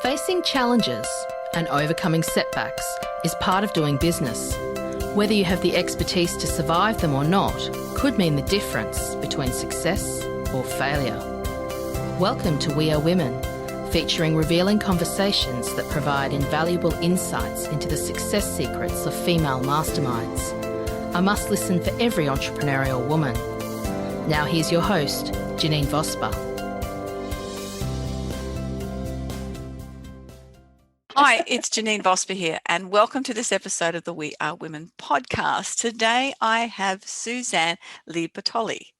Facing challenges and overcoming setbacks is part of doing business. Whether you have the expertise to survive them or not could mean the difference between success or failure. Welcome to We Are Women, featuring revealing conversations that provide invaluable insights into the success secrets of female masterminds. A must listen for every entrepreneurial woman. Now here's your host, Janine Vosper. Hi, it's Janine Vosper here, and welcome to this episode of the We Are Women podcast. Today I have Susanne Le Boutillier.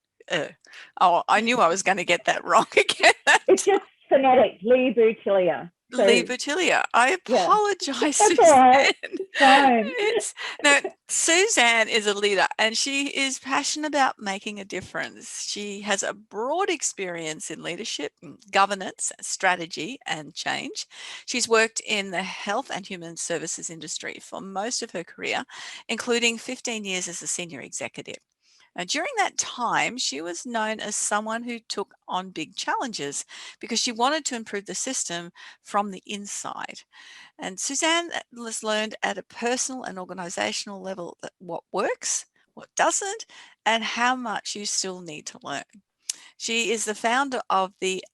I knew I was going to get that wrong again. It's just phonetic, Le Boutillier. So, Le Boutillier. I apologise, yeah. Susanne. Fine. Susanne is a leader, and she is passionate about making a difference. She has a broad experience in leadership, governance, strategy, and change. She's worked in the health and human services industry for most of her career, including 15 years as a senior executive. During that time, she was known as someone who took on big challenges because she wanted to improve the system from the inside. And Susanne has learned at a personal and organizational level that what works, what doesn't, and how much you still need to learn. She is the founder of the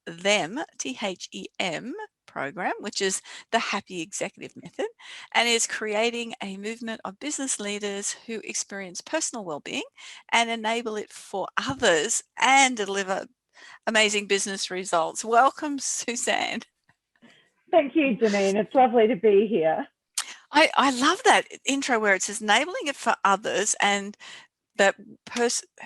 T.H.E.M program, which is the Happy Executive Method, and is creating a movement of business leaders who experience personal well-being and enable it for others and deliver amazing business results. Welcome, Susanne. Thank you, Janine. It's lovely to be here. I love that intro where it says enabling it for others and that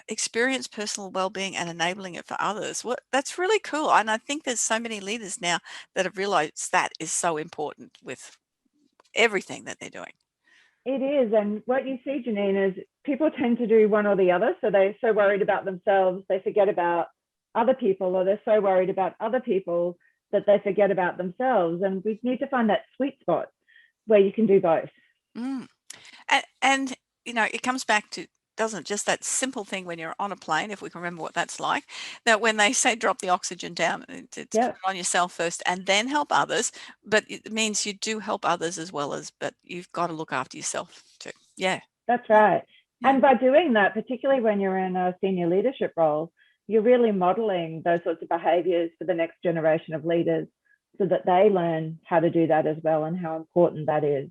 experience personal well-being and enabling it for others. That's really cool. And I think there's so many leaders now that have realized that is so important with everything that they're doing. It is. And what you see, Janine, is people tend to do one or the other. So they're so worried about themselves, they forget about other people, or they're so worried about other people that they forget about themselves. And we need to find that sweet spot where you can do both. And you know, it comes back to, doesn't just that simple thing when you're on a plane, if we can remember what that's like, that when they say drop the oxygen down, it's put it on yourself first and then help others, but it means you do help others as well as, but you've got to look after yourself too. Yeah. That's right. And by doing that, particularly when you're in a senior leadership role, you're really modeling those sorts of behaviors for the next generation of leaders so that they learn how to do that as well and how important that is.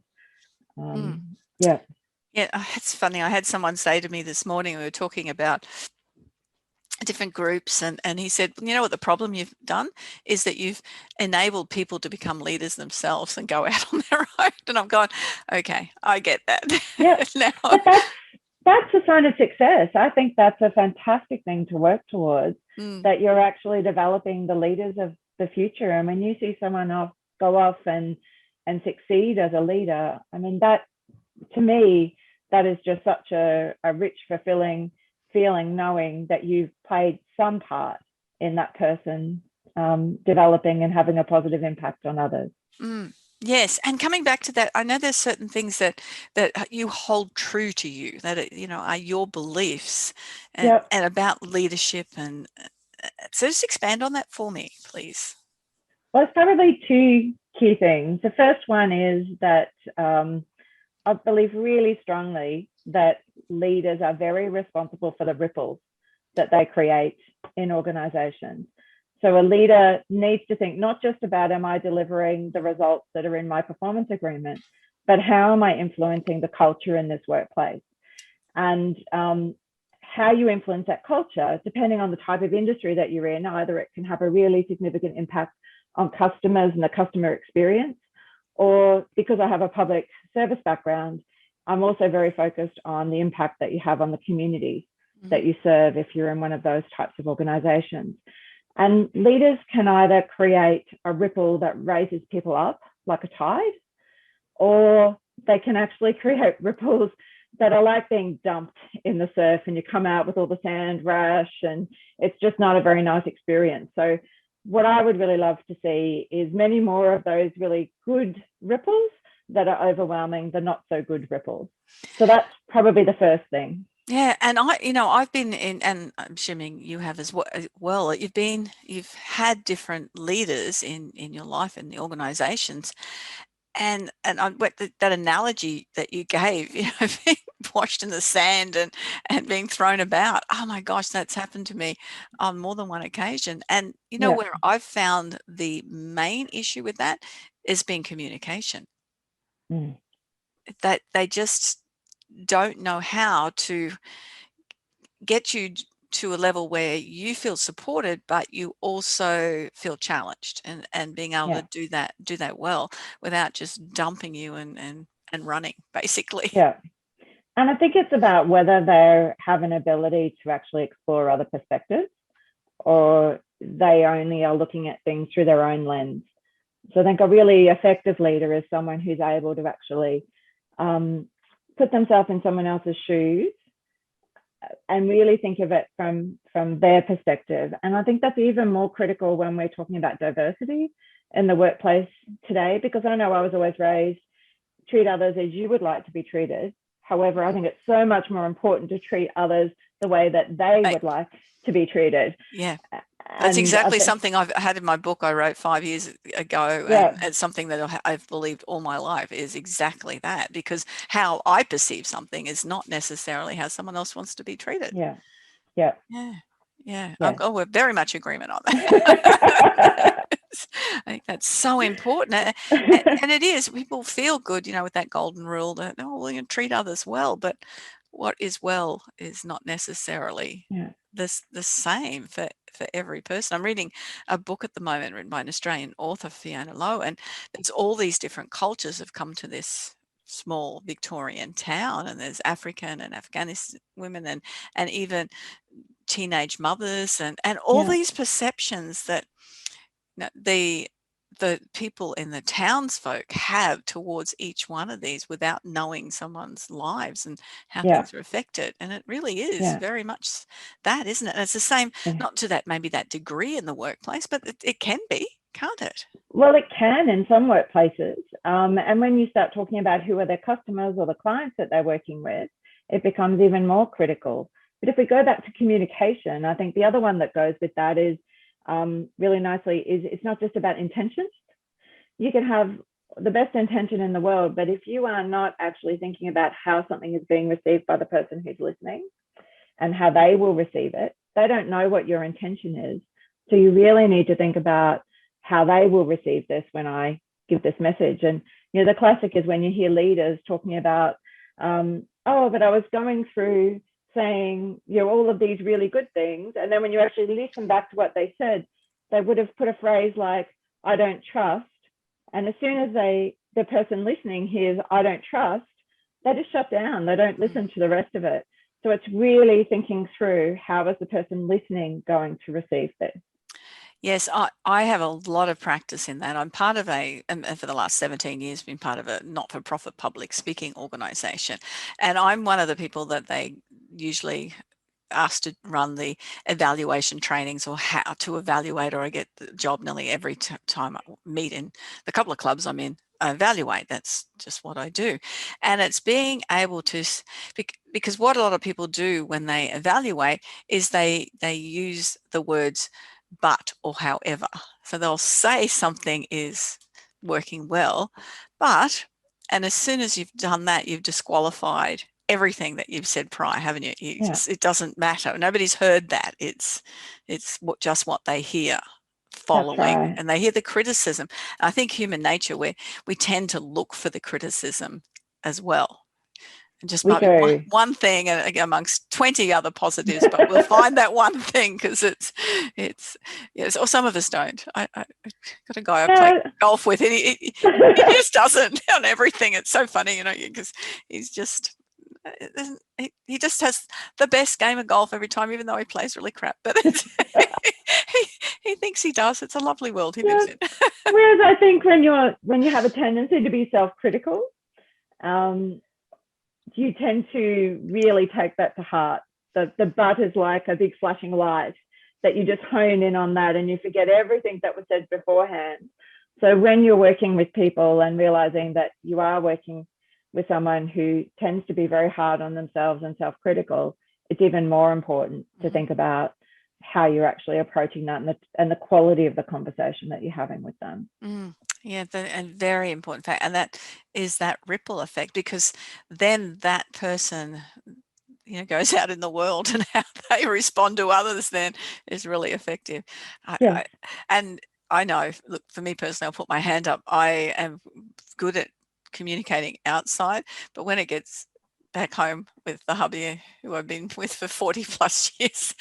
Yeah, it's funny. I had someone say to me this morning, we were talking about different groups, and he said, you know what the problem you've done is that you've enabled people to become leaders themselves and go out on their own. And I'm going, okay, I get that. Yeah, but that's a sign of success. I think that's a fantastic thing to work towards, that you're actually developing the leaders of the future. And when you see someone go off and succeed as a leader, I mean, that, to me, that is just such a rich, fulfilling feeling, knowing that you've played some part in that person developing and having a positive impact on others. Yes, and coming back to that, I know there's certain things that you hold true to you, that are your beliefs and about leadership, and so just expand on that for me, please. Well, it's probably two key things. The first one is that I believe really strongly that leaders are very responsible for the ripples that they create in organizations. So a leader needs to think not just about, am I delivering the results that are in my performance agreement, but how am I influencing the culture in this workplace? And how you influence that culture, depending on the type of industry that you're in, either it can have a really significant impact on customers and the customer experience, or because I have a public service background, I'm also very focused on the impact that you have on the community that you serve if you're in one of those types of organizations. And leaders can either create a ripple that raises people up like a tide, or they can actually create ripples that are like being dumped in the surf and you come out with all the sand rash, and it's just not a very nice experience. So what I would really love to see is many more of those really good ripples that are overwhelming the not so good ripples. So that's probably the first thing. Yeah, and I've been in, and I'm assuming you have as well. You've had different leaders in your life in the organizations, that analogy that you gave, being washed in the sand and being thrown about. Oh my gosh, that's happened to me on more than one occasion. And Yeah. where I've found the main issue with that is being communication. Mm. That they just don't know how to get you to a level where you feel supported, but you also feel challenged, and being able to Yeah. do that well without just dumping you and running, basically. Yeah. And I think it's about whether they have an ability to actually explore other perspectives, or they only are looking at things through their own lens. So I think a really effective leader is someone who's able to actually put themselves in someone else's shoes and really think of it from their perspective. And I think that's even more critical when we're talking about diversity in the workplace today, because I know I was always raised, treat others as you would like to be treated. However, I think it's so much more important to treat others the way that they would like to be treated. Yeah. That's And exactly something I've had in my book I wrote 5 years ago, yeah, and it's something that I've believed all my life, is exactly that, because how I perceive something is not necessarily how someone else wants to be treated. yeah, yeah, Yeah, yeah. yeah. We're very much agreement on that. I think that's so important, and it is. People feel good, with that golden rule that, oh, well, you treat others well, but what is well is not necessarily Yeah, the same for every person. I'm reading a book at the moment written by an Australian author, Fiona Lowe, and there's all these different cultures have come to this small Victorian town, and there's African and Afghanistan women, and even teenage mothers, and all yeah, these perceptions that the people in the townsfolk have towards each one of these without knowing someone's lives and how yeah, things are affected. And it really is yeah, very much that, isn't it? And it's the same, yeah. not to that maybe that degree in the workplace, but it can be, can't it? Well, it can in some workplaces. And when you start talking about who are their customers or the clients that they're working with, it becomes even more critical. But if we go back to communication, I think the other one that goes with that is really nicely is it's not just about intentions. You can have the best intention in the world, but if you are not actually thinking about how something is being received by the person who's listening and how they will receive it, they don't know what your intention is. So you really need to think about how they will receive this when I give this message. And the classic is when you hear leaders talking about, oh, but I was going through saying, all of these really good things, and then when you actually listen back to what they said, they would have put a phrase like, I don't trust. And as soon as the person listening hears, I don't trust, they just shut down. They don't listen to the rest of it. So it's really thinking through, how is the person listening going to receive this? Yes, I have a lot of practice in that. I'm part of and for the last 17 years, been part of a not-for-profit public speaking organization. And I'm one of the people that they usually asked to run the evaluation trainings, or how to evaluate, or I get the job nearly every time I meet in the couple of clubs I'm in. I evaluate. That's just what I do. And it's being able to, because what a lot of people do when they evaluate is they use the words but or however. So they'll say something is working well, but, and as soon as you've done that, you've disqualified everything that you've said prior, haven't you? Yeah, It doesn't matter. Nobody's heard that. It's just what they hear that's following, right. and they hear the criticism. And I think human nature, where we tend to look for the criticism as well. And just We might be do. one thing amongst 20 other positives, but we'll find that one thing, because it's yes, or some of us don't. I got a guy I play Yeah. golf with, and he just doesn't on everything. It's so funny, because he's just he just has the best game of golf every time, even though he plays really crap. But he thinks he does. It's a lovely world he Yeah. lives in. Whereas I think when you have a tendency to be self-critical, you tend to really take that to heart. The but is like a big flashing light that you just hone in on that, and you forget everything that was said beforehand. So when you're working with people and realizing that you are working with someone who tends to be very hard on themselves and self-critical, it's even more important to think about how you're actually approaching that and the quality of the conversation that you're having with them. Yeah, and very important fact, and that is that ripple effect, because then that person, goes out in the world, and how they respond to others then is really effective. Yeah. And I know, look, for me personally, I'll put my hand up. I am good at communicating outside, but when it gets back home with the hubby who I've been with for 40 plus years,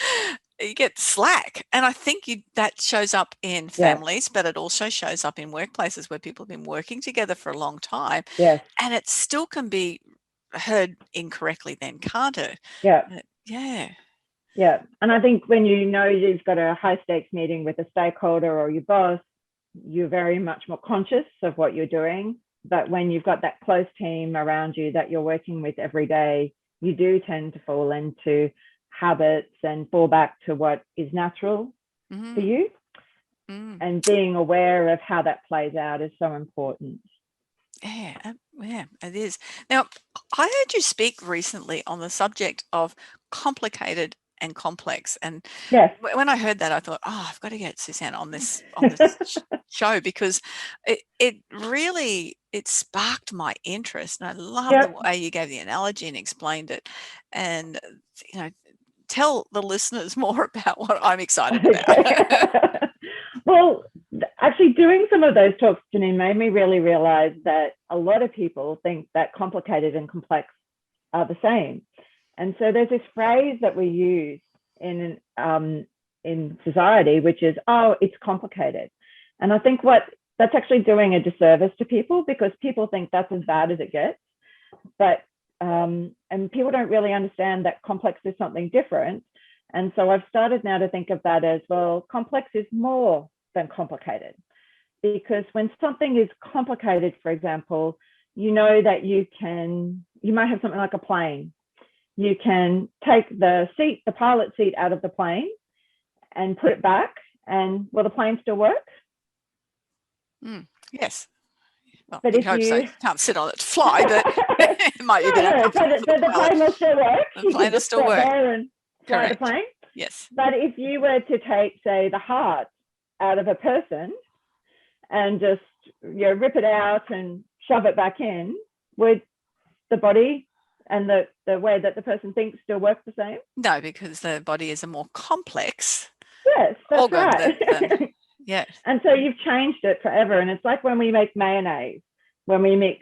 you get slack. And I think that shows up in families, but it also shows up in workplaces where people have been working together for a long time. Yes. And it still can be heard incorrectly then, can't it? Yeah. And I think when you've got a high stakes meeting with a stakeholder or your boss, you're very much more conscious of what you're doing. But when you've got that close team around you that you're working with every day, you do tend to fall into habits and fall back to what is natural for you. And being aware of how that plays out is so important. Yeah, it is. Now, I heard you speak recently on the subject of complicated and complex. And when I heard that, I thought, I've got to get Susanne on this show, because it really sparked my interest. And I love the way you gave the analogy and explained it. And, tell the listeners more about what I'm excited about. Well, actually doing some of those talks, Janine, made me really realize that a lot of people think that complicated and complex are the same. And so there's this phrase that we use in society, which is, it's complicated. And I think that's actually doing a disservice to people, because people think that's as bad as it gets. But and people don't really understand that complex is something different. And so I've started now to think of that as, well, complex is more than complicated. Because when something is complicated, for example, that you might have something like a plane. You can take the pilot seat out of the plane and put it back, and will the plane still work? Yes. Well, but if you can't sit on it to fly, but it might be better. The plane will still work. The plane will still work. There and fly the plane. Yes. But if you were to take, say, the heart out of a person and just rip it out and shove it back in, would the body and the way that the person thinks still work the same? No, because the body is a more complex. Yes, that's right. Yeah. And so you've changed it forever. And it's like when we make mayonnaise, when we mix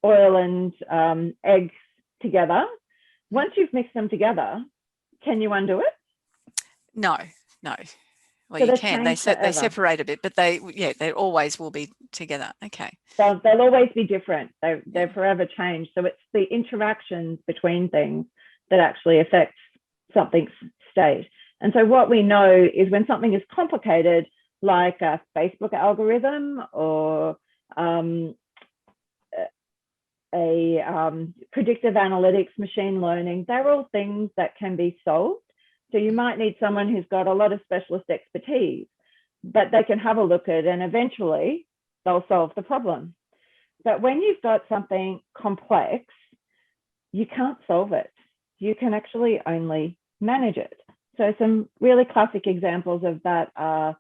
oil and eggs together. Once you've mixed them together, can you undo it? No. Well, so you can. They separate a bit, but they always will be together. Okay. They'll always be different. They're forever changed. So it's the interactions between things that actually affect something's state. And so what we know is when something is complicated, like a Facebook algorithm or predictive analytics, machine learning, they're all things that can be solved. So you might need someone who's got a lot of specialist expertise, but they can have a look at it and eventually they'll solve the problem. But when you've got something complex, you can't solve it. You can actually only manage it. So some really classic examples of that are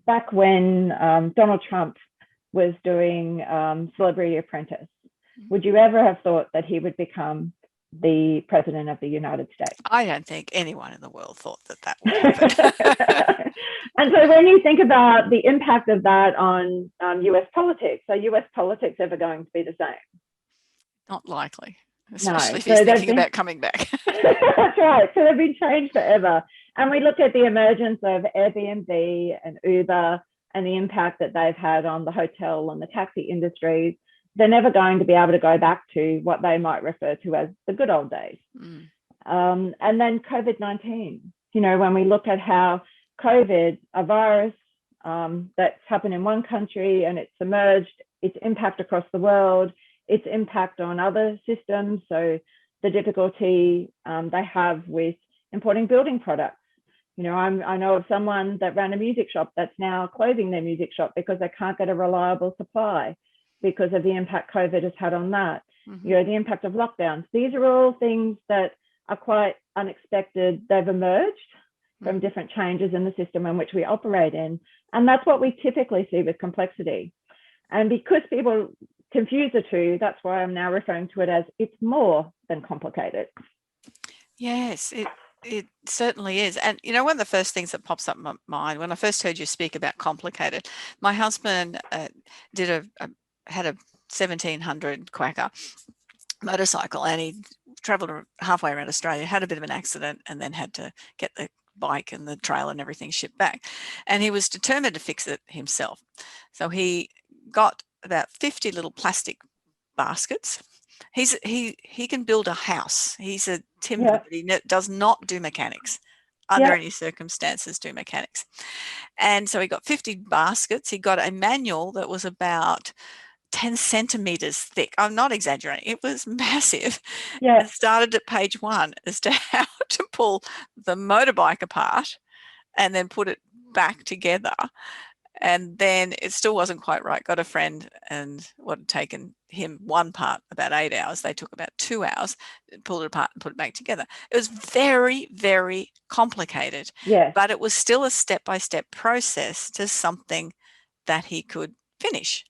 back when Donald Trump was doing Celebrity Apprentice. Would you ever have thought that he would become the president of the United States? I don't think anyone in the world thought that would happen. And so when you think about the impact of that on US politics, are US politics ever going to be the same? Not likely, especially if he's thinking about coming back. That's right. So they've been changed forever. And we look at the emergence of Airbnb and Uber and the impact that they've had on the hotel and the taxi industries. They're never going to be able to go back to what they might refer to as the good old days. And then COVID-19, when we look at how COVID, a virus that's happened in one country and it's emerged, its impact across the world, its impact on other systems. So the difficulty they have with importing building products. I know of someone that ran a music shop that's now closing their music shop because they can't get a reliable supply. because of the impact COVID has had on that. You know, the impact of lockdowns. These are all things that are quite unexpected. They've emerged from different changes in the system in which we operate in. And that's what we typically see with complexity. And because people confuse the two, that's why I'm now referring to it as it's more than complicated. Yes, it certainly is. And, you know, one of the first things that pops up in my mind when I first heard you speak about complicated, my husband had a 1700 Quacker motorcycle, and he traveled halfway around Australia, had a bit of an accident, and then had to get the bike and the trailer and everything shipped back. And he was determined to fix it himself. So he got about 50 little plastic baskets. He can build a house. He's a timber, but he does not do mechanics under any circumstances, do mechanics. And so he got 50 baskets. He got a manual that was about 10 centimeters thick. I'm not exaggerating. It was massive. It started at page 1 as to how to pull the motorbike apart and then put it back together. And then it still wasn't quite right. Got a friend, and what had taken him one part about 8 hours, they took about 2 hours, pulled it apart and put it back together. It was very, very complicated, but it was still a step-by-step process to something that he could finish.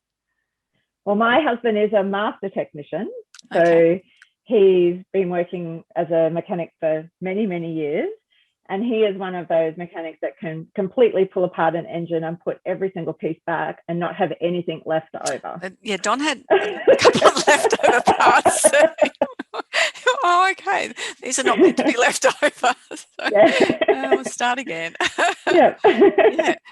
Well, my husband is a master technician, so he's been working as a mechanic for many, many years. And he is one of those mechanics that can completely pull apart an engine and put every single piece back and not have anything left over. Don had a couple of leftover parts. Oh, okay. These are not meant to be left over. So we'll start again. But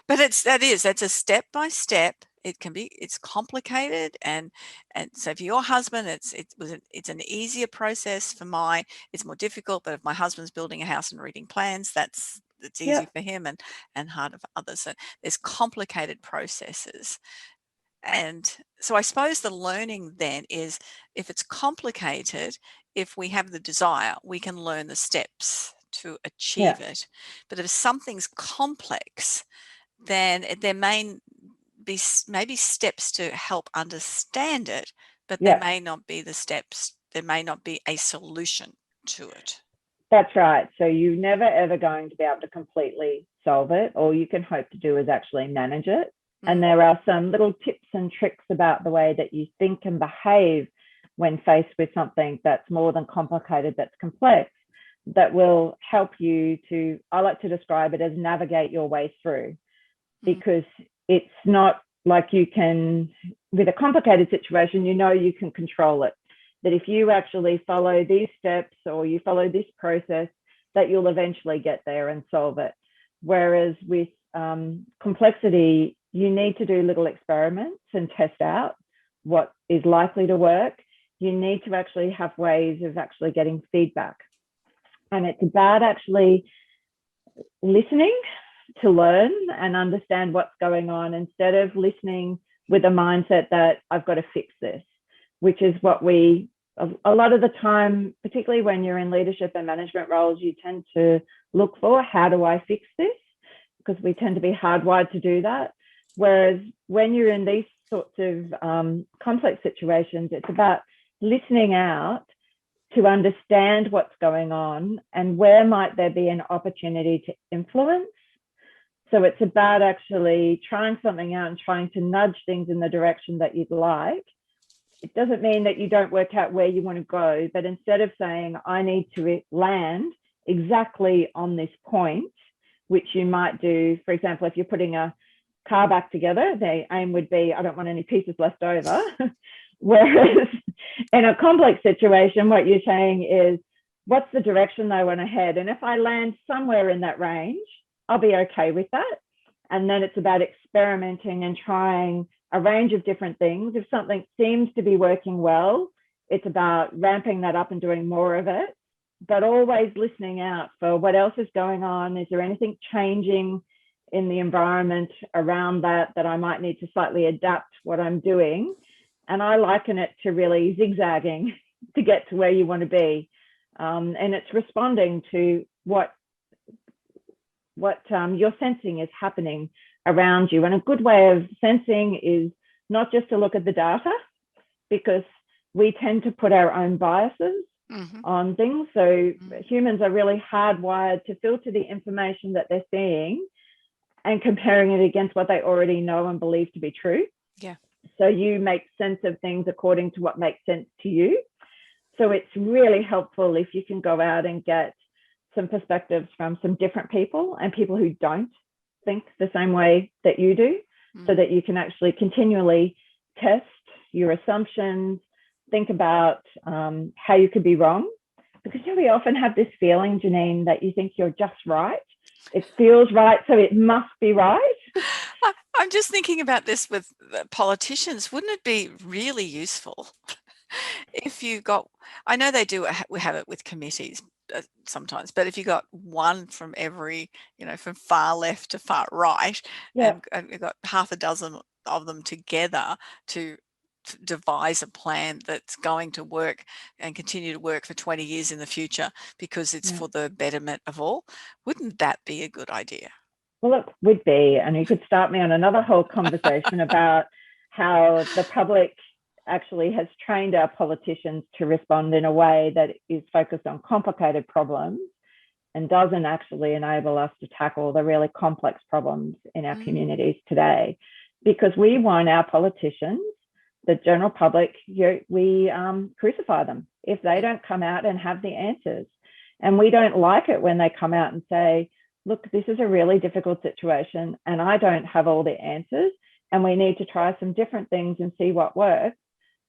that's a step by step. It's complicated, and so for your husband it's an easier process. For it's more difficult, but if my husband's building a house and reading plans, that's easy for him and harder for others. So there's complicated processes. And so I suppose the learning then is, if it's complicated, if we have the desire, we can learn the steps to achieve it. But if something's complex, then there may be maybe steps to help understand it, but there may not be the steps. There may not be a solution to it. That's right. So you're never ever going to be able to completely solve it. All you can hope to do is actually manage it. And there are some little tips and tricks about the way that you think and behave when faced with something that's more than complicated, that's complex, that will help you to, I like to describe it as navigate your way through, because it's not like you can, with a complicated situation, you can control it. That if you actually follow these steps or you follow this process, that you'll eventually get there and solve it. Whereas with complexity, you need to do little experiments and test out what is likely to work. You need to actually have ways of actually getting feedback. And it's about actually listening to learn and understand what's going on, instead of listening with a mindset that I've got to fix this, which is what a lot of the time, particularly when you're in leadership and management roles, you tend to look for, how do I fix this? Because we tend to be hardwired to do that. Whereas when you're in these sorts of complex situations, it's about listening out to understand what's going on and where might there be an opportunity to influence. So it's about actually trying something out and trying to nudge things in the direction that you'd like. It doesn't mean that you don't work out where you want to go, but instead of saying, I need to land exactly on this point, which you might do, for example, if you're putting a car back together, the aim would be, I don't want any pieces left over. Whereas in a complex situation, what you're saying is, what's the direction they want to head? And if I land somewhere in that range, I'll be okay with that. And then it's about experimenting and trying a range of different things. If something seems to be working well, it's about ramping that up and doing more of it, but always listening out for what else is going on. Is there anything changing in the environment around that I might need to slightly adapt what I'm doing? And I liken it to really zigzagging to get to where you want to be. And it's responding to what you're sensing is happening around you. And a good way of sensing is not just to look at the data because we tend to put our own biases on things. So humans are really hardwired to filter the information that they're seeing and comparing it against what they already know and believe to be true. Yeah. So you make sense of things according to what makes sense to you. So it's really helpful if you can go out and get some perspectives from some different people and people who don't think the same way that you do, so that you can actually continually test your assumptions, think about how you could be wrong. Because we often have this feeling, Janine, that you think you're just right. It feels right, so it must be right. I'm just thinking about this with politicians. Wouldn't it be really useful if you got, I know they do, we have it with committees sometimes, but if you got one from every, from far left to far right, and you've got half a dozen of them together to devise a plan that's going to work and continue to work for 20 years in the future because it's for the betterment of all. Wouldn't that be a good idea? Well, it would be, and you could start me on another whole conversation about how the public actually has trained our politicians to respond in a way that is focused on complicated problems and doesn't actually enable us to tackle the really complex problems in our communities today. Because we want our politicians, the general public, we crucify them if they don't come out and have the answers. And we don't like it when they come out and say, look, this is a really difficult situation and I don't have all the answers and we need to try some different things and see what works.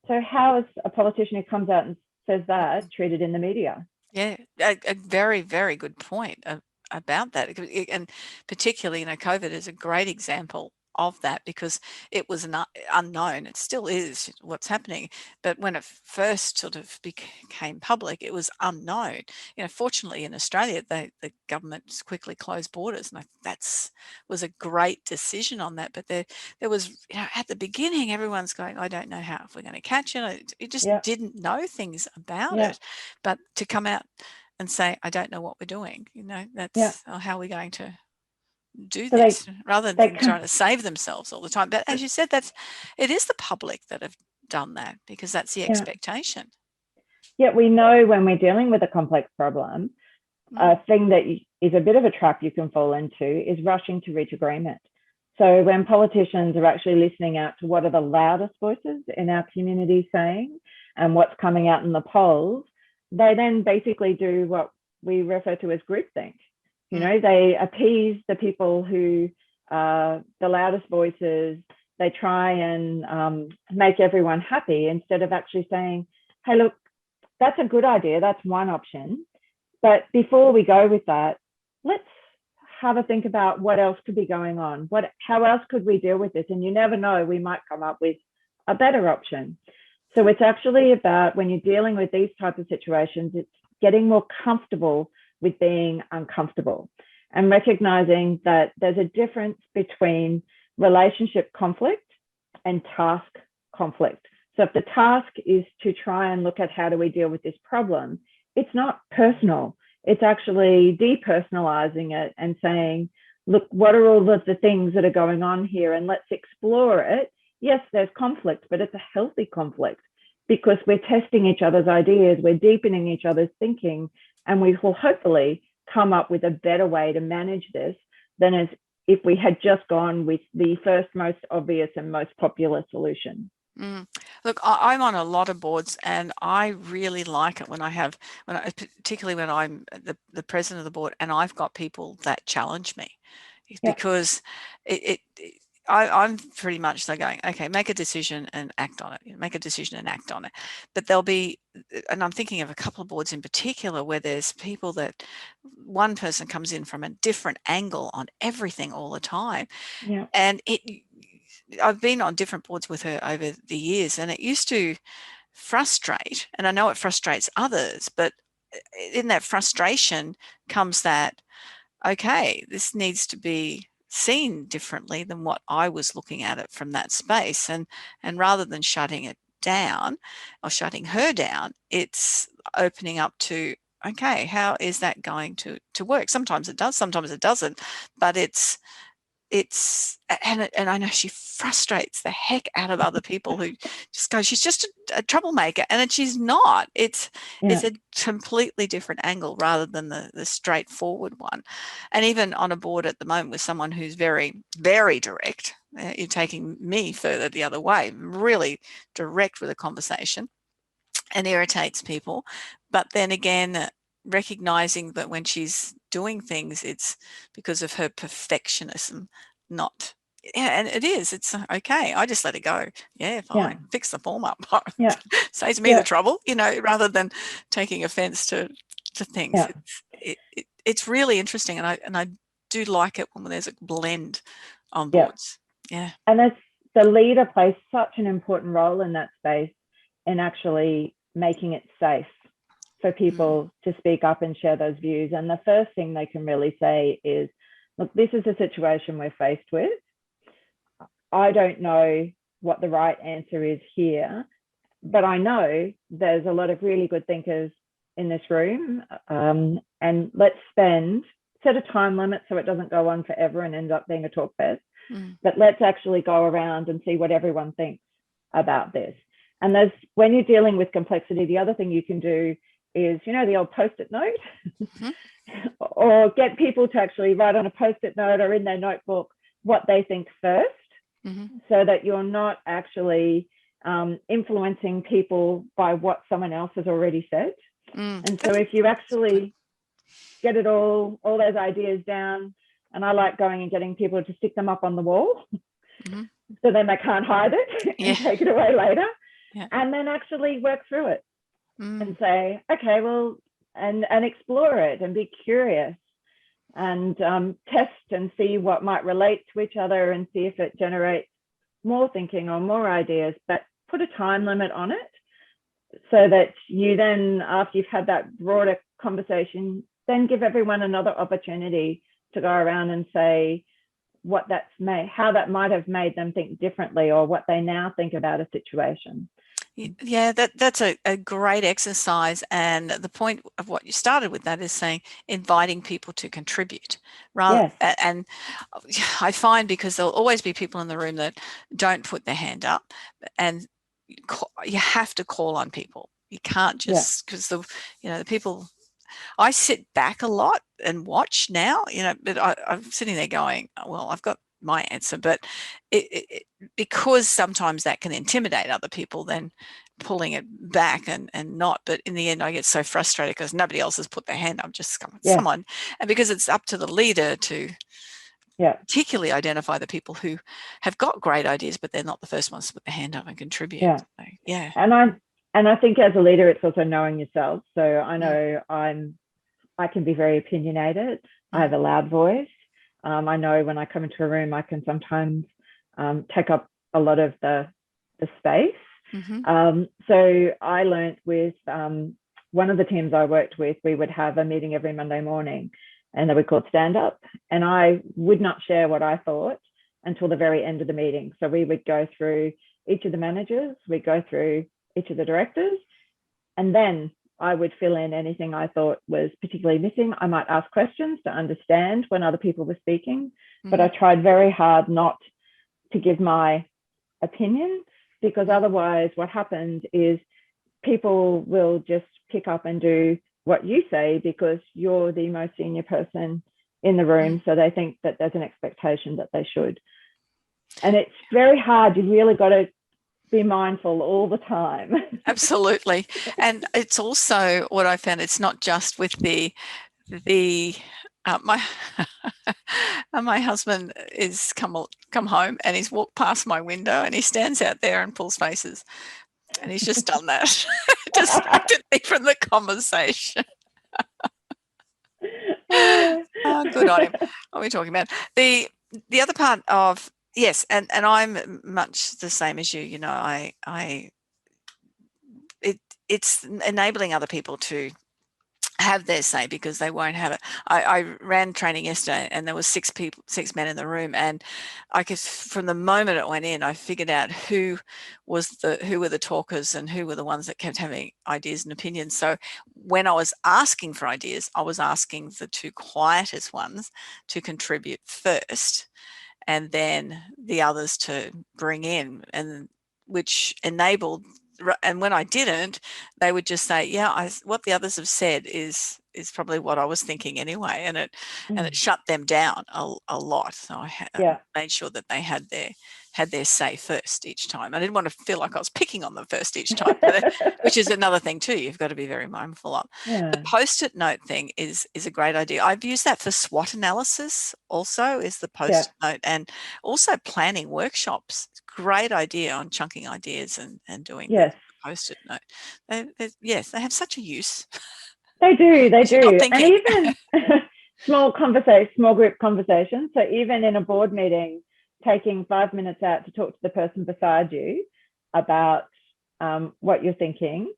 So how is a politician who comes out and says that treated in the media? Yeah, a very, very good point about that. And particularly, COVID is a great example of that because it was unknown. It still is what's happening. But when it first sort of became public, it was unknown. Fortunately in Australia, the government quickly closed borders. And that was a great decision on that. But there was, at the beginning, everyone's going, I don't know how if we're going to catch it. You just didn't know things about it. But to come out and say, I don't know what we're doing, that's how we're going to do this, rather than trying to save themselves all the time. But as you said, it is the public that have done that because that's the expectation. Yeah, we know when we're dealing with a complex problem, a thing that is a bit of a trap you can fall into is rushing to reach agreement. So when politicians are actually listening out to what are the loudest voices in our community saying and what's coming out in the polls, they then basically do what we refer to as groupthink. They appease the people who are the loudest voices. They try and make everyone happy instead of actually saying, hey, look, that's a good idea. That's one option. But before we go with that, let's have a think about what else could be going on. How else could we deal with this? And you never know, we might come up with a better option. So it's actually about, when you're dealing with these types of situations, it's getting more comfortable with being uncomfortable and recognizing that there's a difference between relationship conflict and task conflict. So if the task is to try and look at how do we deal with this problem, it's not personal. It's actually depersonalizing it and saying, look, what are all of the things that are going on here? And let's explore it. Yes, there's conflict, but it's a healthy conflict because we're testing each other's ideas, we're deepening each other's thinking, and we will hopefully come up with a better way to manage this than as if we had just gone with the first most obvious and most popular solution. Look, I'm on a lot of boards and I really like it particularly when I'm the president of the board and I've got people that challenge me because I'm pretty much they're going, okay, make a decision and act on it. Make a decision and act on it. But there'll be, and I'm thinking of a couple of boards in particular where there's people that one person comes in from a different angle on everything all the time. Yeah. And I've been on different boards with her over the years, and it used to frustrate, and I know it frustrates others, but in that frustration comes that, okay, this needs to be seen differently than what I was looking at it from that space. And rather than shutting it down or shutting her down, it's opening up to, okay, how is that going to work? Sometimes it does, sometimes it doesn't, but it's it's, and I know she frustrates the heck out of other people who just go, she's just a troublemaker, and then she's not. It's a completely different angle rather than the straightforward one. And even on a board at the moment with someone who's very, very direct, you're taking me further the other way, really direct with a conversation, and irritates people. But then again, recognizing that when she's doing things, it's because of her perfectionism, not. Yeah, and it's okay. I just let it go. Yeah, fine. Fix the form up. Saves me the trouble, rather than taking offense to things. It's really interesting, and I do like it when there's a blend on boards. Yeah. And the leader plays such an important role in that space, in actually making it safe for people to speak up and share those views. And the first thing they can really say is, look, this is a situation we're faced with. I don't know what the right answer is here, but I know there's a lot of really good thinkers in this room, and let's set a time limit so it doesn't go on forever and end up being a talk fest. But let's actually go around and see what everyone thinks about this. And when you're dealing with complexity, the other thing you can do is, the old post-it note, or get people to actually write on a post-it note or in their notebook what they think first, so that you're not actually influencing people by what someone else has already said. And so if you actually get it all those ideas down, and I like going and getting people to stick them up on the wall, so then they can't hide it and take it away later, and then actually work through it and say, okay, well, and explore it and be curious and test and see what might relate to each other and see if it generates more thinking or more ideas, but put a time limit on it, so that you then, after you've had that broader conversation, then give everyone another opportunity to go around and say how that might have made them think differently, or what they now think about a situation. Yeah, that's a great exercise. And the point of what you started with that is saying, inviting people to contribute. And I find, because there'll always be people in the room that don't put their hand up, and you have to call on people. You can't just, because the people, I sit back a lot and watch now, but I'm sitting there going, well, I've got my answer, but because sometimes that can intimidate other people, then pulling it back and not. But in the end, I get so frustrated because nobody else has put their hand up, just someone. And because it's up to the leader to particularly identify the people who have got great ideas, but they're not the first ones to put their hand up and contribute. And I think as a leader, it's also knowing yourself. So I know I can be very opinionated. I have a loud voice. I know when I come into a room, I can sometimes take up a lot of the space. So I learned with one of the teams I worked with, we would have a meeting every Monday morning, and they were called Stand Up. And I would not share what I thought until the very end of the meeting. So we would go through each of the managers, we'd go through each of the directors, and then I would fill in anything I thought was particularly missing. I might ask questions to understand when other people were speaking, but I tried very hard not to give my opinion, because otherwise what happens is people will just pick up and do what you say because you're the most senior person in the room. So they think that there's an expectation that they should. And it's very hard. You really got to be mindful all the time. Absolutely. And it's also what I found, it's not just with my my husband is come home, and he's walked past my window, and he stands out there and pulls faces, and he's just done that. Distracted me from the conversation. Oh, good on him. What are we talking about? The other part of, yes, and I'm much the same as you. It's enabling other people to have their say, because they won't have it. I ran training yesterday, and there was 6 men in the room, and I guess from the moment it went in, I figured out who were the talkers and who were the ones that kept having ideas and opinions. So when I was asking for ideas, I was asking the 2 quietest ones to contribute first, and then the others to bring in, and which enabled. And when I didn't, they would just say, yeah, what the others have said is probably what I was thinking anyway, and it shut them down a lot. So I made sure that they had their say first each time. I didn't want to feel like I was picking on them first each time, which is another thing too you've got to be very mindful of. The post-it note thing is a great idea. I've used that for SWOT analysis also, is the post-it note, and also planning workshops. Great idea on chunking ideas and doing the post-it note. Yes, they have such a use. They do. And thinking. even small group conversations. So even in a board meeting, taking 5 minutes out to talk to the person beside you about what you're thinking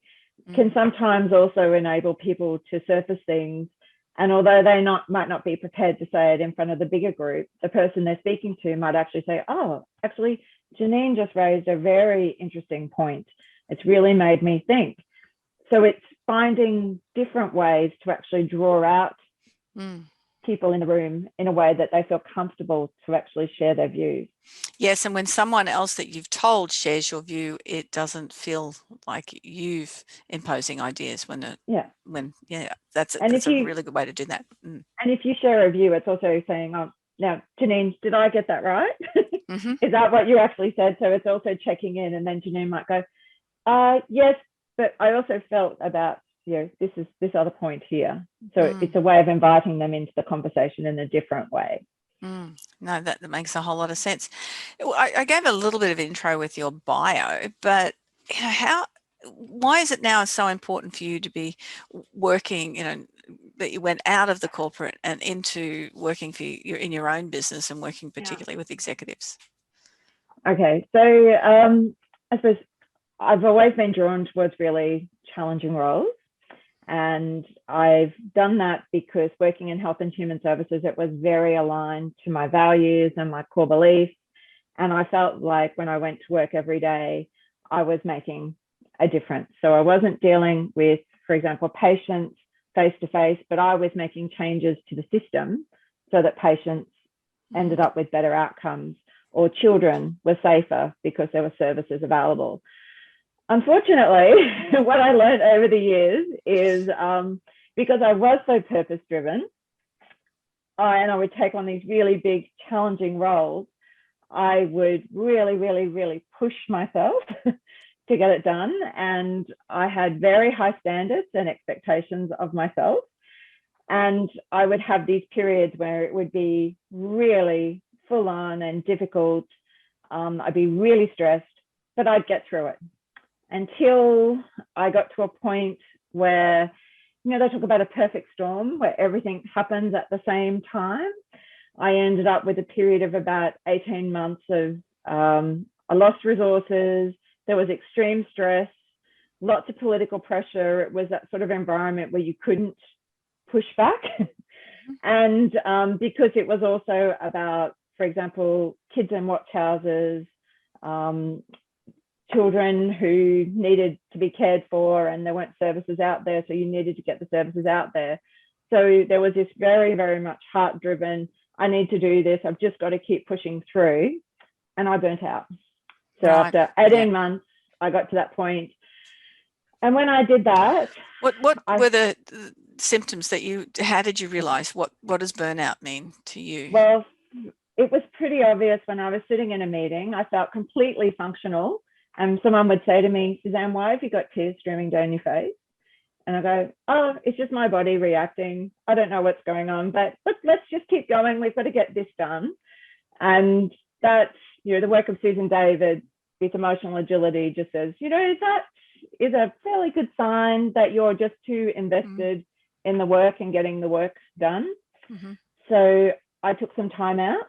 can sometimes also enable people to surface things. And although they might not be prepared to say it in front of the bigger group, the person they're speaking to might actually say, oh, actually, Janine just raised a very interesting point. It's really made me think. So it's finding different ways to actually draw out people in the room in a way that they feel comfortable to actually share their views. Yes, and when someone else that you've told shares your view, it doesn't feel like you've imposing ideas that's a really good way to do that. And if you share a view, it's also saying, oh, now, Janine, did I get that right? Is that what you actually said? So it's also checking in, and then Janine might go, yes, but I also felt about, this other point here. So it's a way of inviting them into the conversation in a different way. No, that makes a whole lot of sense. I gave a little bit of intro with your bio, but why is it now so important for you to be working, that you went out of the corporate and into working in your own business and working particularly with executives? Okay, so I suppose I've always been drawn towards really challenging roles. And I've done that because working in health and human services, it was very aligned to my values and my core beliefs. And I felt like when I went to work every day, I was making a difference. So I wasn't dealing with, for example, patients face to face, but I was making changes to the system so that patients ended up with better outcomes, or children were safer because there were services available. Unfortunately, what I learned over the years is because I was so purpose-driven, and I would take on these really big, challenging roles, I would really, really, really push myself to get it done. And I had very high standards and expectations of myself. And I would have these periods where it would be really full on and difficult. I'd be really stressed, but I'd get through it until I got to a point where, they talk about a perfect storm where everything happens at the same time. I ended up with a period of about 18 months of, I lost resources. There was extreme stress, lots of political pressure. It was that sort of environment where you couldn't push back. And because it was also about, for example, kids in watch houses, children who needed to be cared for, and there weren't services out there, so you needed to get the services out there. So there was this very, very much heart-driven, I need to do this, I've just got to keep pushing through, and I burnt out. So after 18 months, I got to that point. And when I did that... What were the symptoms how did you realize, what does burnout mean to you? Well, it was pretty obvious when I was sitting in a meeting. I felt completely functional. And someone would say to me, Susanne, why have you got tears streaming down your face? And I go, oh, it's just my body reacting. I don't know what's going on, but let's just keep going. We've got to get this done. And that's, the work of Susan David with emotional agility just says, that is a fairly good sign that you're just too invested in the work and getting the work done. So I took some time out,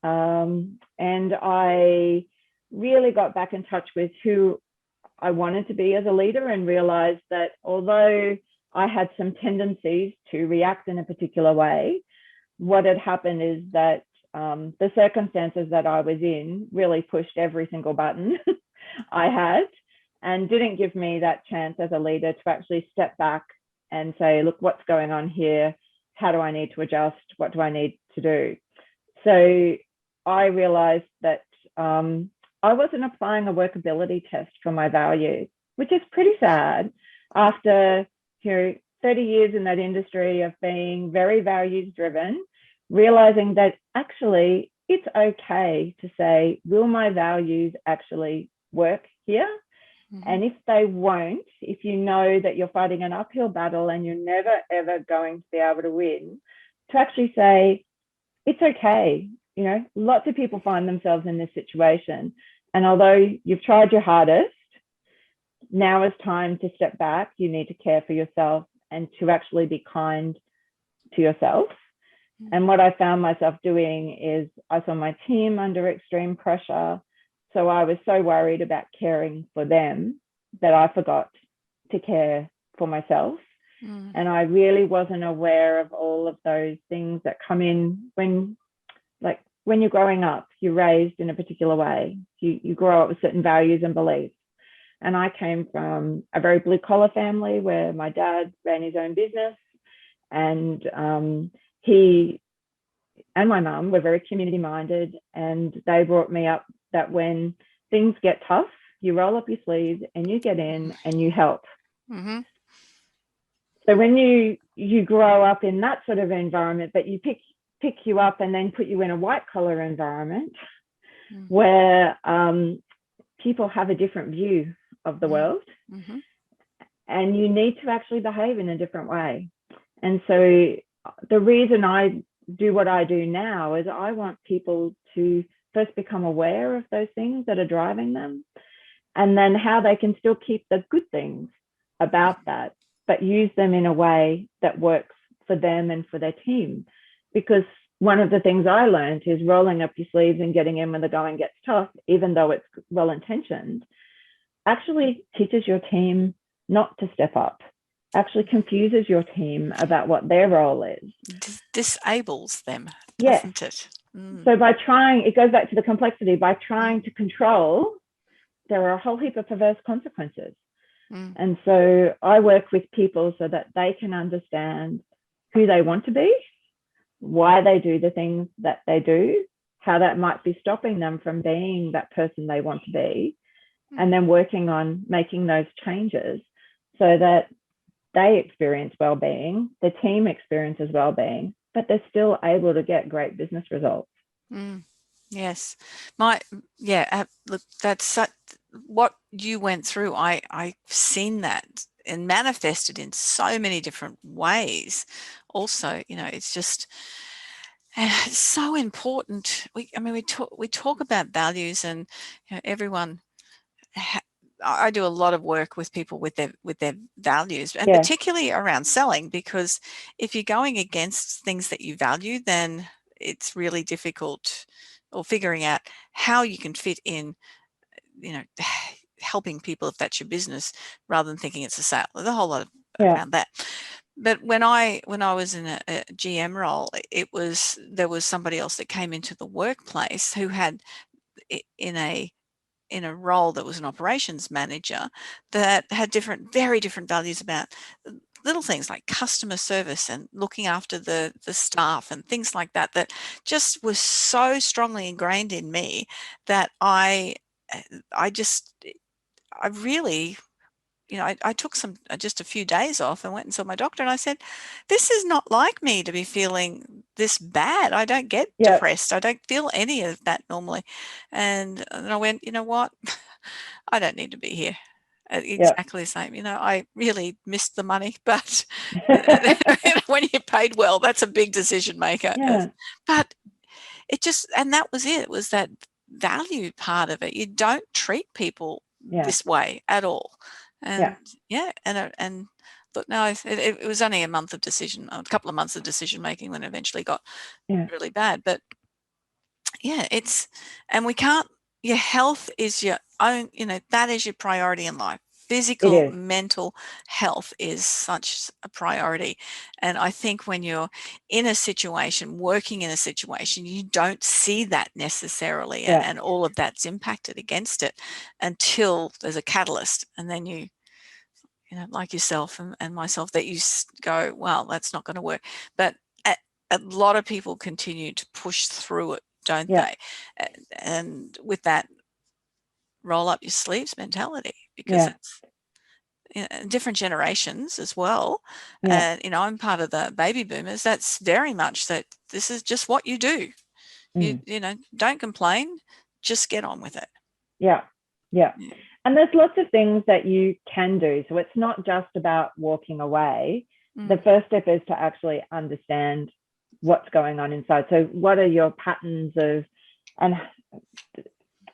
and I really got back in touch with who I wanted to be as a leader, and realized that although I had some tendencies to react in a particular way, what had happened is that the circumstances that I was in really pushed every single button I had, and didn't give me that chance as a leader to actually step back and say, look, what's going on here? How do I need to adjust? What do I need to do? So I realized that I wasn't applying a workability test for my values, which is pretty sad after 30 years in that industry of being very values driven, realizing that actually it's okay to say, will my values actually work here? Mm-hmm. And if they won't, if you know that you're fighting an uphill battle and you're never, ever going to be able to win, to actually say, it's okay. Lots of people find themselves in this situation. And although you've tried your hardest, now is time to step back. You need to care for yourself and to actually be kind to yourself. And what I found myself doing is I saw my team under extreme pressure. So I was so worried about caring for them that I forgot to care for myself. And I really wasn't aware of all of those things that come in when you're growing up, you're raised in a particular way. You grow up with certain values and beliefs. And I came from a very blue collar family where my dad ran his own business, and he and my mum were very community minded, and they brought me up that when things get tough, you roll up your sleeves and you get in and you help. Mm-hmm. So when you grow up in that sort of environment, but you pick you up and then put you in a white collar environment where people have a different view of the world, and you need to actually behave in a different way. And so the reason I do what I do now is I want people to first become aware of those things that are driving them, and then how they can still keep the good things about that, but use them in a way that works for them and for their team. Because one of the things I learned is rolling up your sleeves and getting in when the going gets tough, even though it's well-intentioned, actually teaches your team not to step up, actually confuses your team about what their role is. Disables them, doesn't it? So by trying, it goes back to the complexity, by trying to control, there are a whole heap of perverse consequences. And so I work with people so that they can understand who they want to be, why they do the things that they do, how that might be stopping them from being that person they want to be, and then working on making those changes so that they experience well-being, the team experiences well-being, but they're still able to get great business results. Yes. Look, that's what you went through. I've seen that and manifested in so many different ways. Also, it's just it's so important. We talk about values, and everyone. I do a lot of work with people with their values, and particularly around selling, because if you're going against things that you value, then it's really difficult, or figuring out how you can fit in, helping people if that's your business, rather than thinking it's a sale. There's a whole lot around that. But when I was in a GM role, there was somebody else that came into the workplace who had in a role that was an operations manager that had very different values about little things like customer service and looking after the staff and things like that, that just was so strongly ingrained in me that I really, I took just a few days off and went and saw my doctor, and I said, this is not like me to be feeling this bad. I don't get depressed. I don't feel any of that normally. And I went, you know what? I don't need to be here. Exactly the same. I really missed the money, but when you're paid well, that's a big decision maker. But and that was it. It was that value part of it. You don't treat people this way at all. And and look, no, it was only a couple of months of decision making when it eventually got really bad. But and we can't. Your health is your own. That is your priority in life. Physical, mental health is such a priority. And I think when you're working in a situation, you don't see that necessarily, and all of that's impacted against it until there's a catalyst, and then you like yourself and myself, that you go, well, that's not going to work. But a lot of people continue to push through it don't Yeah. they? And with that roll up your sleeves mentality, because Yeah. it's different generations as well. Yeah. And, I'm part of the baby boomers. That's very much that this is just what you do. Mm. Don't complain, just get on with it. Yeah. Yeah. And there's lots of things that you can do. So it's not just about walking away. The first step is to actually understand what's going on inside. So what are your patterns and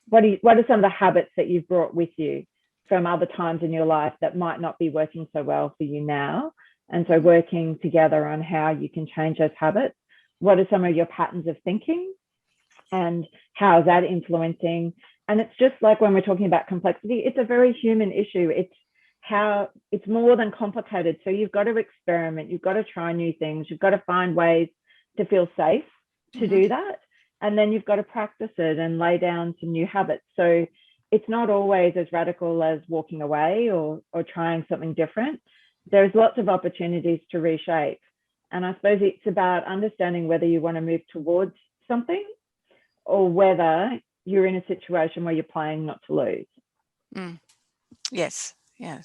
what are some of the habits that you've brought with you from other times in your life that might not be working so well for you now? And so working together on how you can change those habits. What are some of your patterns of thinking and how is that influencing? And it's just like when we're talking about complexity, it's a very human issue. It's more than complicated. So you've got to experiment, you've got to try new things, you've got to find ways to feel safe to do that. And then you've got to practice it and lay down some new habits. So it's not always as radical as walking away or trying something different. There's lots of opportunities to reshape. And I suppose it's about understanding whether you want to move towards something or whether you're in a situation where you're playing not to lose. Yes. Yeah.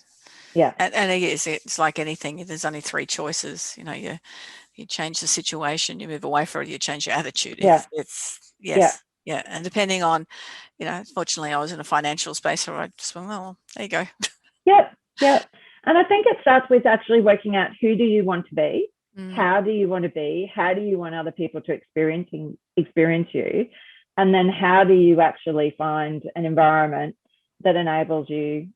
Yeah. And it's like anything. There's only three choices. You change the situation, you move away from it, you change your attitude. Yeah. It's yes. Yeah. And depending on, fortunately I was in a financial space where I just went, well, there you go. Yep. And I think it starts with actually working out who do you want to be? How do you want to be? How do you want other people to experience you? And then how do you actually find an environment that enables you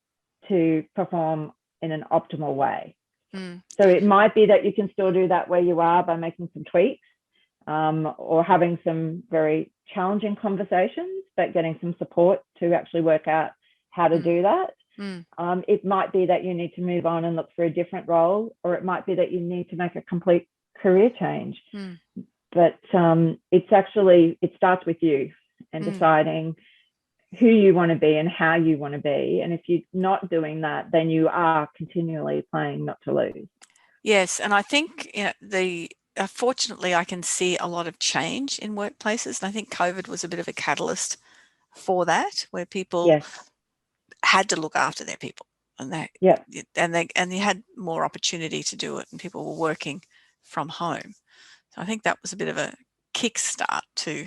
to perform in an optimal way? So it might be that you can still do that where you are by making some tweaks or having some very challenging conversations, but getting some support to actually work out how to do that. It might be that you need to move on and look for a different role, or it might be that you need to make a complete career change. But it starts with you and deciding who you want to be and how you want to be. And if you're not doing that, then you are continually playing not to lose. Yes. And I think fortunately I can see a lot of change in workplaces. And I think COVID was a bit of a catalyst for that, where people had to look after their people and they had more opportunity to do it, and people were working from home. So I think that was a bit of a kickstart to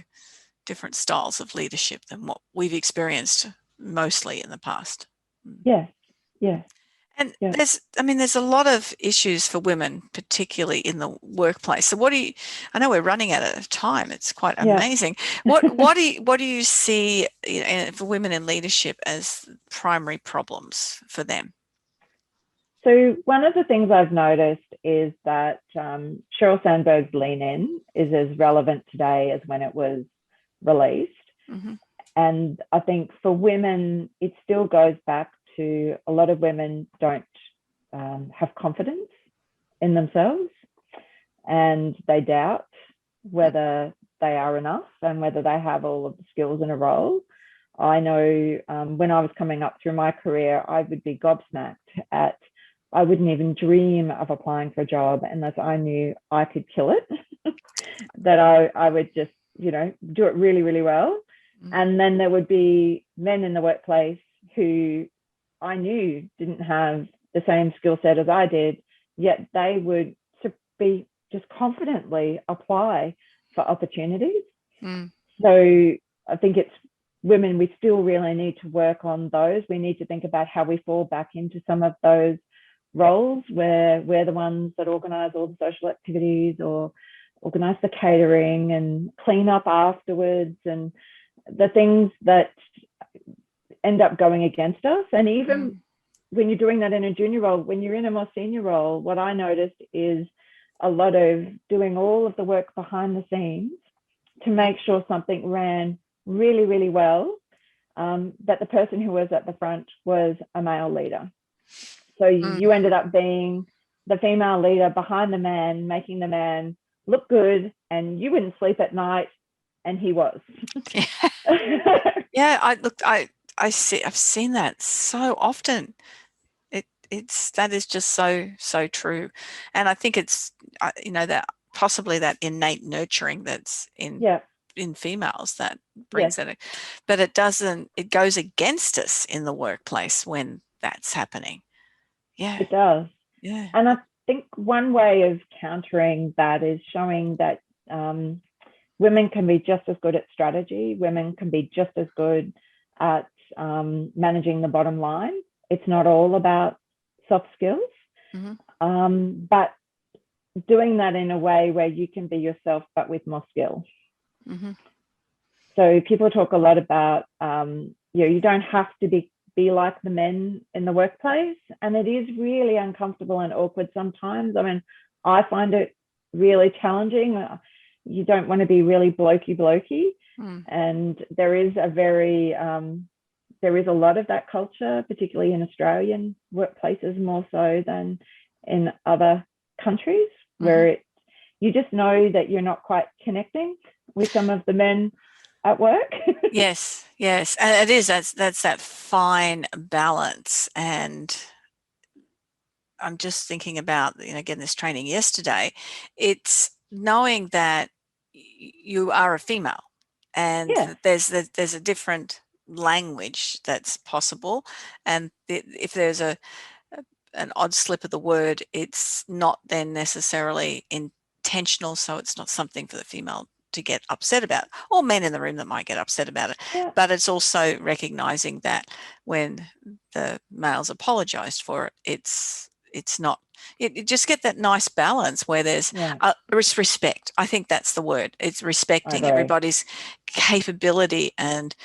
different styles of leadership than what we've experienced mostly in the past. And there's a lot of issues for women, particularly in the workplace. So I know we're running out of time. It's quite amazing. What do you see for women in leadership as primary problems for them? So one of the things I've noticed is that Sheryl Sandberg's Lean In is as relevant today as when it was released. And I think for women, it still goes back to a lot of women don't have confidence in themselves, and they doubt whether they are enough and whether they have all of the skills in a role. I know when I was coming up through my career, I would be gobsmacked at, I wouldn't even dream of applying for a job unless I knew I could kill it, that I would just, do it really, really well. And then there would be men in the workplace who I knew didn't have the same skill set as I did, yet they would be just confidently apply for opportunities. So I think it's women, we still really need to work on those. We need to think about how we fall back into some of those roles where we're the ones that organise all the social activities or organise the catering and clean up afterwards, and the things that end up going against us. And even when you're doing that in a junior role, when you're in a more senior role, what I noticed is a lot of doing all of the work behind the scenes to make sure something ran really, really well, that the person who was at the front was a male leader. So you ended up being the female leader behind the man, making the man look good, and you wouldn't sleep at night, and he was. I've seen that so often. That is just so true, and I think it's that possibly that innate nurturing that's in in females that brings Yes. that, but it doesn't, it goes against us in the workplace when that's happening. Yeah. It does. Yeah. And I think one way of countering that is showing that women can be just as good at strategy. Women can be just as good at managing the bottom line. It's not all about soft skills, but doing that in a way where you can be yourself, but with more skill. So people talk a lot about, you don't have to be like the men in the workplace. And it is really uncomfortable and awkward sometimes. I mean, I find it really challenging. You don't want to be really blokey. And there is a lot of that culture, particularly in Australian workplaces, more so than in other countries, where you just know that you're not quite connecting with some of the men at work. Yes, and it is, that's that fine balance. And I'm just thinking about, again, this training yesterday, it's knowing that you are a female, and there's a different language that's possible, and if there's an odd slip of the word, it's not then necessarily intentional, so it's not something for the female to get upset about, or men in the room that might get upset about it. But it's also recognizing that when the males apologized for it, it's not, you just get that nice balance where there's it's respect. I think that's the word. It's respecting everybody's capability and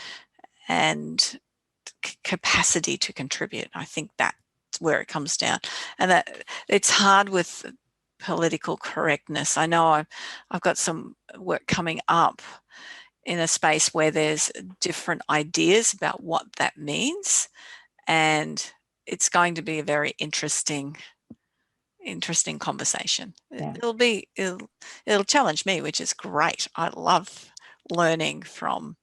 capacity to contribute. I think that's where it comes down, and that it's hard with political correctness. I know I've got some work coming up in a space where there's different ideas about what that means, and it's going to be a very interesting conversation. It'll challenge me, which is great. I love learning from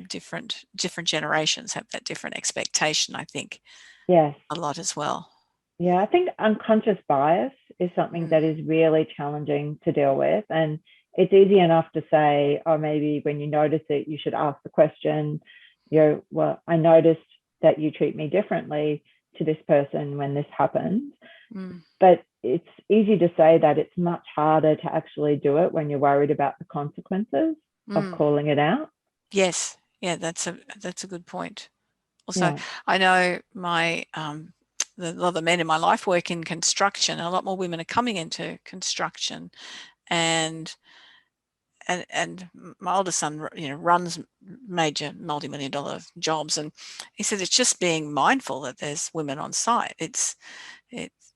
different generations, have that different expectation, I think. A lot as well. I think unconscious bias is something that is really challenging to deal with, and it's easy enough to say, oh, maybe when you notice it, you should ask the question, well, I noticed that you treat me differently to this person when this happens. But it's easy to say that. It's much harder to actually do it when you're worried about the consequences of calling it out. Yes. Yeah, that's a good point. Also, I know my a lot of the men in my life work in construction. A lot more women are coming into construction, and my oldest son, runs major multi-million-dollar jobs, and he said it's just being mindful that there's women on site.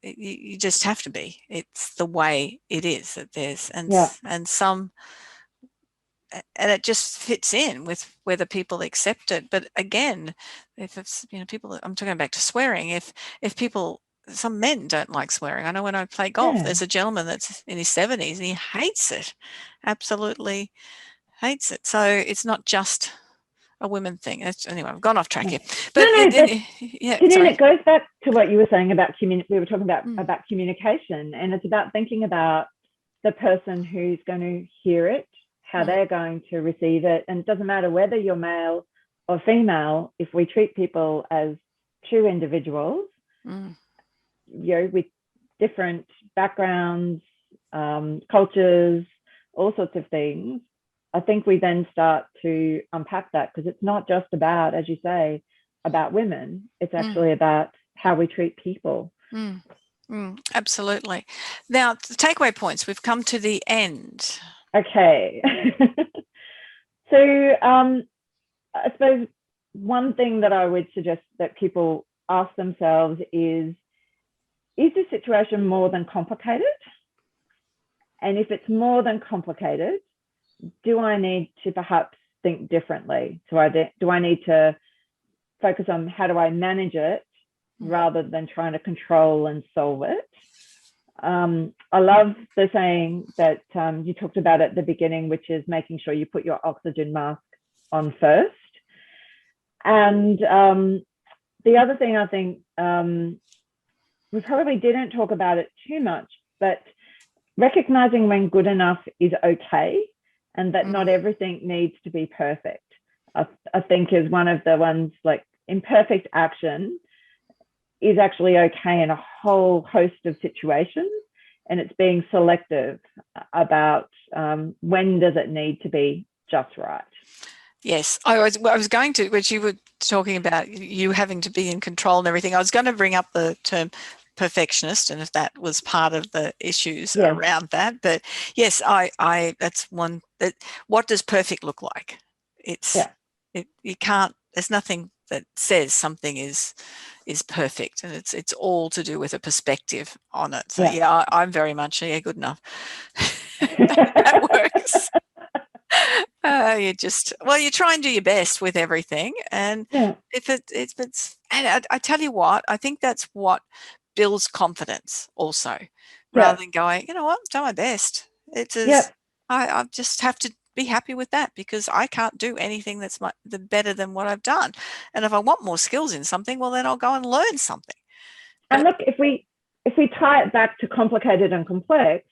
You just have to be. It's the way it is that there's, and some. And it just fits in with whether people accept it. But again, if it's, people, I'm talking back to swearing, if people, some men don't like swearing. I know when I play golf, there's a gentleman that's in his 70s and he hates it, absolutely hates it. So it's not just a women thing. Anyway, I've gone off track here. But Janine, it goes back to what you were saying about we were talking about communication, and it's about thinking about the person who's going to hear it, how they're going to receive it. And it doesn't matter whether you're male or female, if we treat people as true individuals, with different backgrounds, cultures, all sorts of things, I think we then start to unpack that, because it's not just about, as you say, about women. It's actually about how we treat people. Absolutely. Now, the takeaway points, we've come to the end. Okay. So I suppose one thing that I would suggest that people ask themselves is the situation more than complicated? And if it's more than complicated, do I need to perhaps think differently? So do I need to focus on how do I manage it rather than trying to control and solve it? I love the saying that you talked about at the beginning, which is making sure you put your oxygen mask on first. And the other thing, I think we probably didn't talk about it too much, but recognizing when good enough is okay, and that not everything needs to be perfect. I think is one of the ones, like imperfect action is actually okay in a whole host of situations, and it's being selective about when does it need to be just right. Yes, I was going to, which you were talking about you having to be in control and everything. I was going to bring up the term perfectionist, and if that was part of the issues around that. But yes, I that's one that. What does perfect look like? You can't. There's nothing that says something is perfect, and it's all to do with a perspective on it. So I'm very much good enough. that works. You try and do your best with everything, and if it's and I tell you what, I think that's what builds confidence also, rather than going, you know what, I've done my best. I just have to be happy with that, because I can't do anything that's better than what I've done. And if I want more skills in something, well, then I'll go and learn something. And look, if we tie it back to complicated and complex,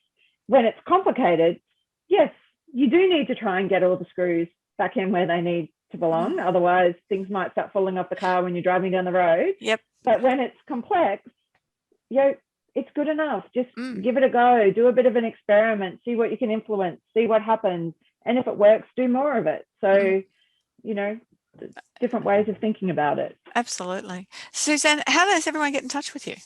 when it's complicated, yes, you do need to try and get all the screws back in where they need to belong. Otherwise, things might start falling off the car when you're driving down the road. Yep. But when it's complex, it's good enough. Just give it a go. Do a bit of an experiment. See what you can influence. See what happens. And if it works, do more of it. So, different ways of thinking about it. Absolutely. Susanne, how does everyone get in touch with you?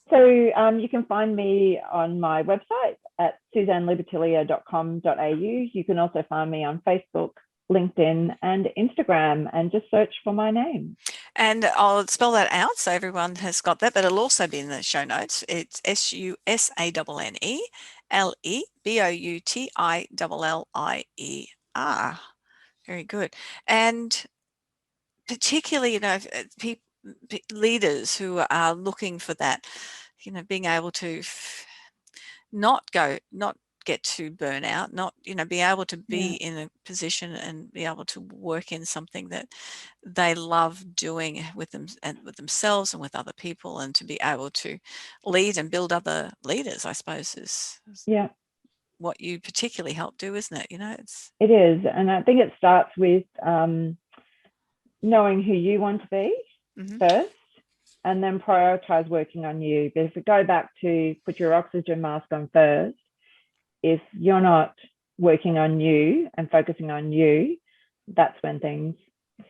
So you can find me on my website at susanneleboutillier.com.au. You can also find me on Facebook, LinkedIn, and Instagram, and just search for my name. And I'll spell that out so everyone has got that, but it'll also be in the show notes. It's SUSANNELEBOUTILLIER. Very good. And particularly, leaders who are looking for that, being able to not get to burn out, not, be able to be in a position and be able to work in something that they love doing with them and with themselves and with other people, and to be able to lead and build other leaders, I suppose is what you particularly help do, isn't it? It is. And I think it starts with knowing who you want to be first, and then prioritize working on you. But if we go back to put your oxygen mask on first, if you're not working on you and focusing on you, that's when things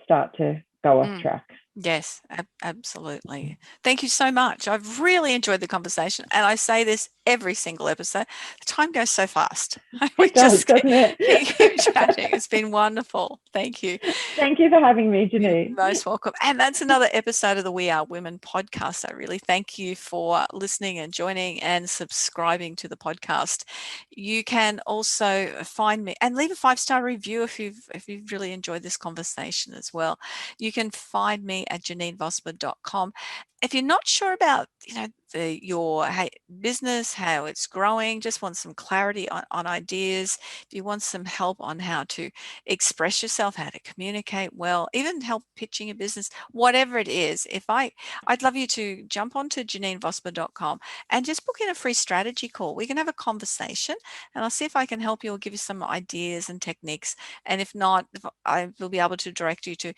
start to go off track. Yes, absolutely. Thank you so much. I've really enjoyed the conversation, and I say this every single episode. The time goes so fast. It does, doesn't it? Keep chatting. It's been wonderful. Thank you. Thank you for having me, Janine. You're most welcome. And that's another episode of the We Are Women podcast. I really thank you for listening and joining and subscribing to the podcast. You can also find me and leave a 5-star review if you've really enjoyed this conversation as well. You can find me at janinevosper.com. If you're not sure about, your business, how it's growing, just want some clarity on ideas, if you want some help on how to express yourself, how to communicate well, even help pitching a business, whatever it is, I'd love you to jump onto janinevosper.com and just book in a free strategy call. We can have a conversation, and I'll see if I can help you or give you some ideas and techniques. And if not, I will be able to direct you to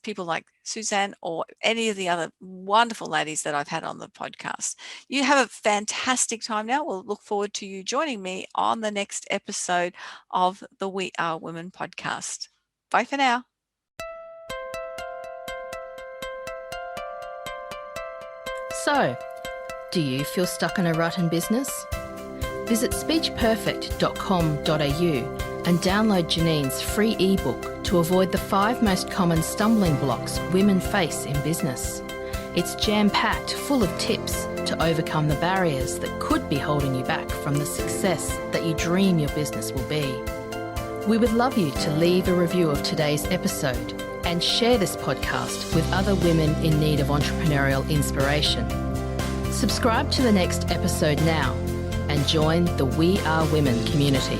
people like Susanne or any of the other wonderful ladies that I've had on the podcast. You have a fantastic time now. We'll look forward to you joining me on the next episode of the We Are Women podcast. Bye for now. So, do you feel stuck in a rut in business? Visit speechperfect.com.au and download Janine's free ebook to avoid the 5 most common stumbling blocks women face in business. It's jam-packed full of tips to overcome the barriers that could be holding you back from the success that you dream your business will be. We would love you to leave a review of today's episode and share this podcast with other women in need of entrepreneurial inspiration. Subscribe to the next episode now and join the We Are Women community.